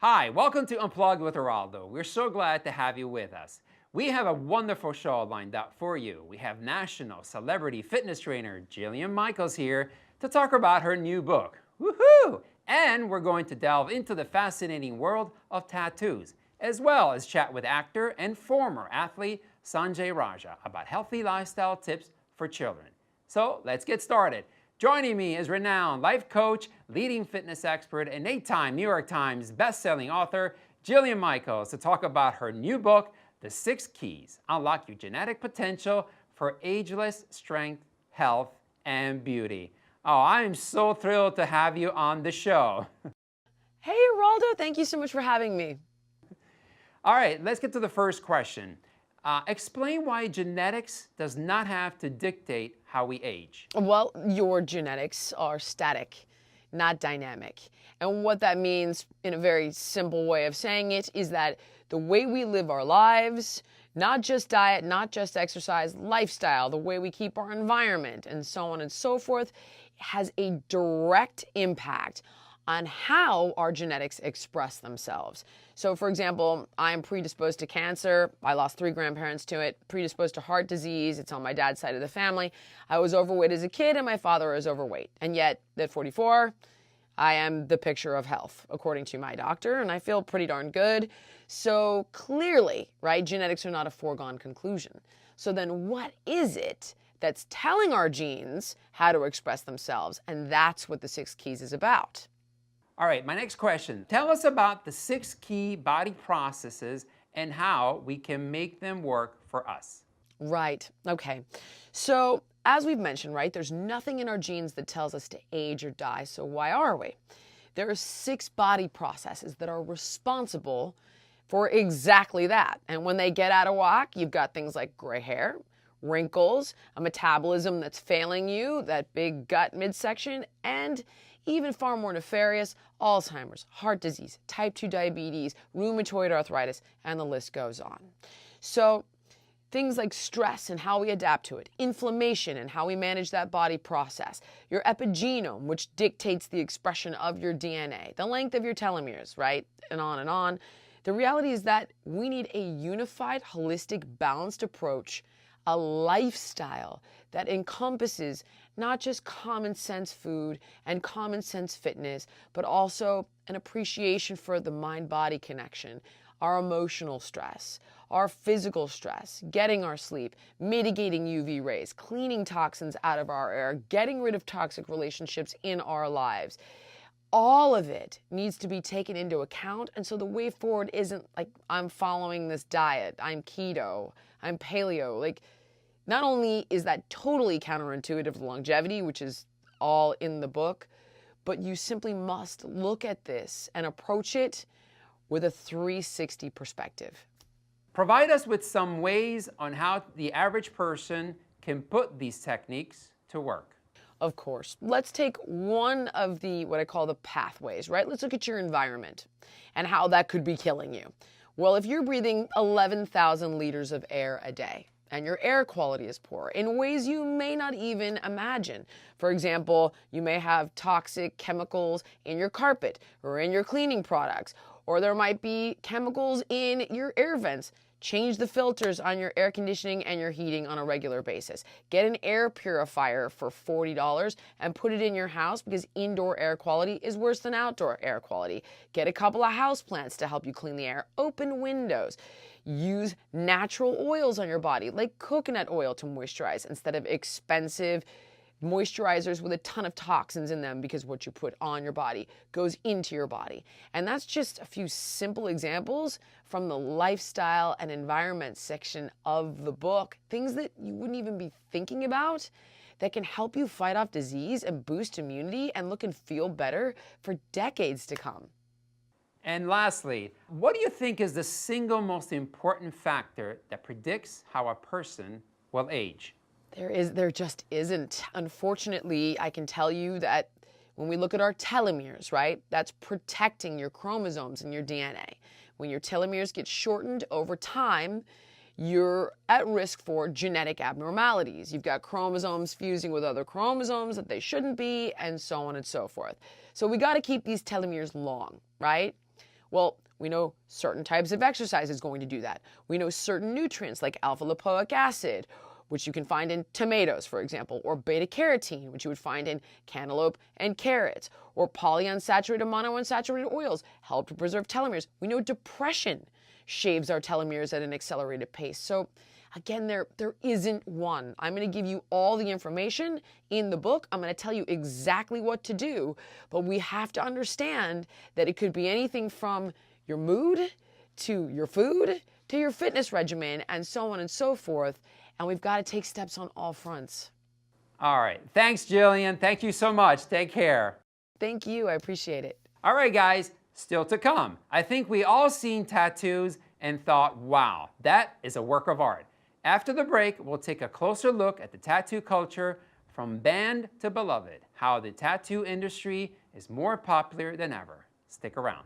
Hi, welcome to Unplugged with Eraldo. We're so glad to have you with us. We have a wonderful show lined up for you. We have national celebrity fitness trainer Jillian Michaels here to talk about her new book. Woohoo! And we're going to delve into the fascinating world of tattoos, as well as chat with actor and former athlete Sanjay Raja about healthy lifestyle tips for children. So let's get started. Joining me is renowned life coach, leading fitness expert, and 8-time New York Times best-selling author, Jillian Michaels, to talk about her new book, The 6 Keys: Unlock Your Genetic Potential for Ageless Strength, Health, and Beauty. Oh, I am so thrilled to have you on the show. Hey, Eraldo, thank you so much for having me. All right, let's get to the first question. Explain why genetics does not have to dictate how we age. Well, your genetics are static, not dynamic. And what that means, in a very simple way of saying it, is that the way we live our lives, not just diet, not just exercise, lifestyle, the way we keep our environment, and so on and so forth, has a direct impact on how our genetics express themselves. So for example, I'm predisposed to cancer. I lost 3 grandparents to it. Predisposed to heart disease. It's on my dad's side of the family. I was overweight as a kid and my father was overweight. And yet at 44, I am the picture of health, according to my doctor, and I feel pretty darn good. So clearly, right, genetics are not a foregone conclusion. So then what is it that's telling our genes how to express themselves? And that's what the 6 Keys is about. All right, my next question. Tell us about the 6 key body processes and how we can make them work for us. Right. Okay. So as we've mentioned, right, there's nothing in our genes that tells us to age or die. So why are we? There are 6 body processes that are responsible for exactly that. And when they get out of whack, you've got things like gray hair, wrinkles, a metabolism that's failing you, that big gut midsection, and even far more nefarious, Alzheimer's, heart disease, type 2 diabetes, rheumatoid arthritis, and the list goes on. So things like stress and how we adapt to it, inflammation and how we manage that body process, your epigenome, which dictates the expression of your DNA, the length of your telomeres, right, and on and on. The reality is that we need a unified, holistic, balanced approach, a lifestyle that encompasses not just common sense food and common sense fitness, but also an appreciation for the mind-body connection, our emotional stress, our physical stress, getting our sleep, mitigating UV rays, cleaning toxins out of our air, getting rid of toxic relationships in our lives. All of it needs to be taken into account. And so the way forward isn't like, I'm following this diet, I'm keto, I'm paleo. Like, not only is that totally counterintuitive to longevity, which is all in the book, but you simply must look at this and approach it with a 360 perspective. Provide us with some ways on how the average person can put these techniques to work. Of course. Let's take one of the, what I call the pathways, right? Let's look at your environment and how that could be killing you. Well, if you're breathing 11,000 liters of air a day, and your air quality is poor in ways you may not even imagine. For example, you may have toxic chemicals in your carpet or in your cleaning products, or there might be chemicals in your air vents. Change the filters on your air conditioning and your heating on a regular basis. Get an air purifier for $40 and put it in your house, because indoor air quality is worse than outdoor air quality. Get a couple of house plants to help you clean the air. Open windows. Use natural oils on your body, like coconut oil, to moisturize instead of expensive moisturizers with a ton of toxins in them, because what you put on your body goes into your body. And that's just a few simple examples from the lifestyle and environment section of the book, things that you wouldn't even be thinking about that can help you fight off disease and boost immunity and look and feel better for decades to come. And lastly, what do you think is the single most important factor that predicts how a person will age? There just isn't. Unfortunately, I can tell you that when we look at our telomeres, right, that's protecting your chromosomes and your DNA. When your telomeres get shortened over time, you're at risk for genetic abnormalities. You've got chromosomes fusing with other chromosomes that they shouldn't be, and so on and so forth. So we got to keep these telomeres long, right? Well, we know certain types of exercise is going to do that. We know certain nutrients like alpha-lipoic acid, which you can find in tomatoes, for example, or beta-carotene, which you would find in cantaloupe and carrots, or polyunsaturated monounsaturated oils help to preserve telomeres. We know depression shaves our telomeres at an accelerated pace. So again, there isn't one. I'm going to give you all the information in the book. I'm going to tell you exactly what to do, but we have to understand that it could be anything from your mood to your food to your fitness regimen and so on and so forth. And we've got to take steps on all fronts. All right. Thanks, Jillian. Thank you so much. Take care. Thank you. I appreciate it. All right, guys. Still to come. I think we all seen tattoos and thought, wow, that is a work of art. After the break, we'll take a closer look at the tattoo culture from banned to beloved, how the tattoo industry is more popular than ever. Stick around.